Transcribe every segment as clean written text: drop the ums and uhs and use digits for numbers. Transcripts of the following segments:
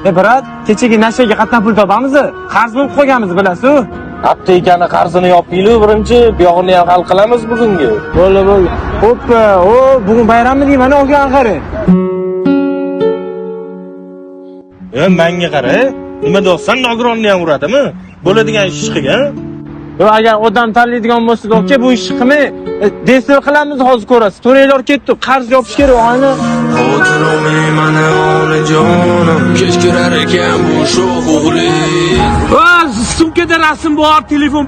Brat, kechagi nashaga qatnab pul topamiz. Qarz bo'lib qo'yganmiz, bilasiz-ku. Hatto ekani qarzini yopinglar birinchi, bu yog'ini ham hal qilamiz bugungi. Bo'ldi. Hoppa, bugun bayrammi deyman, olgan qarang. Menga qara, nima deysan, nogironni ham uradimi? Bo'ladigan ish qilgan. Agar odam tanlaydigan bo'lsa, do'kka bu ishni qilmay, desor qilamiz, hozir ko'rasiz. To'raylar ketdi, qarz yopish kerak, ayni. Xotiromi mana onajonim, kech kirar ekan bu sho'x o'g'ling. Sumkada rasm bor, telefon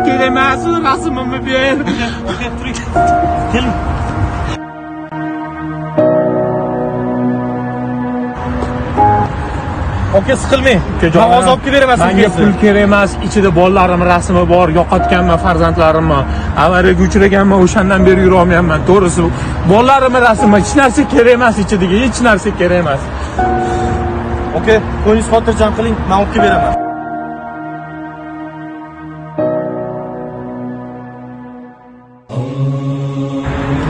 kerak emas, rasmimni ber. Keling. Oka siqilmang. Men hozir olib beraman sizga. Menga pul kerak emas, ichida bolalarim rasmi bor, yo'qotganman farzandlarimni. Avariyaga uchraganman, o'shandan beri yura olmayapman. To'g'risi, bolalarimning rasmi hech narsa kerak emas, ichidagi hech narsa kerak emas. Oka, qo'yingiz xotirjam qiling, men olib beraman.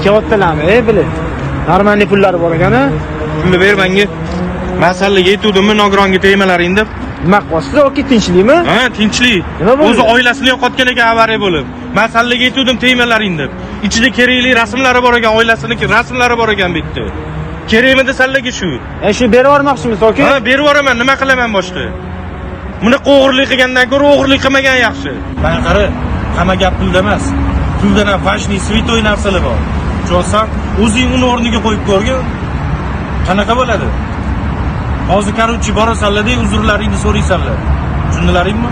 Kavattalami, bilib. Normalniy pullari bor ekan-a? Pulni ber menga. Masalaga yetuvdimmi nogironga tegmalaring deb. Nima qilyapsiz? Oki tinchlikmi? Ha, tinchlik. O'zi oilasini yo'qotgan ekan avariya bo'lib. Masalaga yetuvdim tegmalaring deb. Ichida kerakli rasmlari bor ekan, oilasiniki rasmlari bor ekan bu yerda. Kerakmi desanlarga shu. Shu berib yubormoqchimiz, oka? Ha, berib yuboraman, nima qilaman boshqa? Buni o'g'irlik qilgandan ko'ra o'g'irlik qilmagan yaxshi. Mana qara, hamma gap pulda emas. Puldan ham fashni, svitoy narsalar bor. Cho'san, o'zing uni o'rniga qo'yib ko'rgin. Qanaqa bo'ladi? Hozir karuchi borasanlar-da, uzrlaringni so'raysanlar. Tushundilaringmi?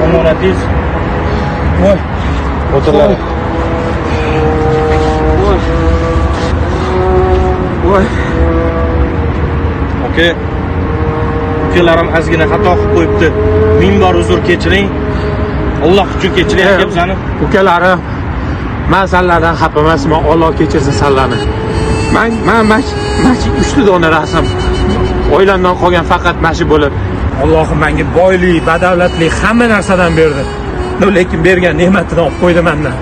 Omonatingiz. Voy, o'tirlar. Voy. Oka. Ukalarim ozgina xato qilib qo'yibdi. Ming bor uzr kechiring. Alloh uchun kechiring aka bizani. Ukalarim, men sanlardan xafa emasman, Alloh kechirsin sanlarni. Men 3 dona rasm. Oilamdan qolgan faqat mashi bo'lib, Allohim menga boylik, badavlatlik hamma narsadan berdi. Lekin bergan ne'matini olib qo'ydi mendan.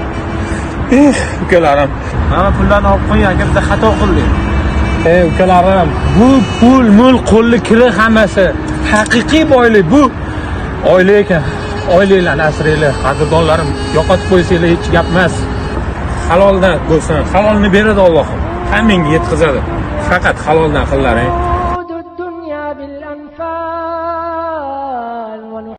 Ukalarim, Mana pullarni olib qo'ygan, bitta xato qildik. ukalarim, bu pul qo'lli kiri hammasi. Haqiqiy boylik bu. Oila ekan. Oilalarni asranglar, qadrdonlarim, yo'qotib qo'ysanglar hech gap emas. Haloldan bo'lsin, halolni beradi Allohim. Hammangga yetkazadi. Faqat haloldan qillaring.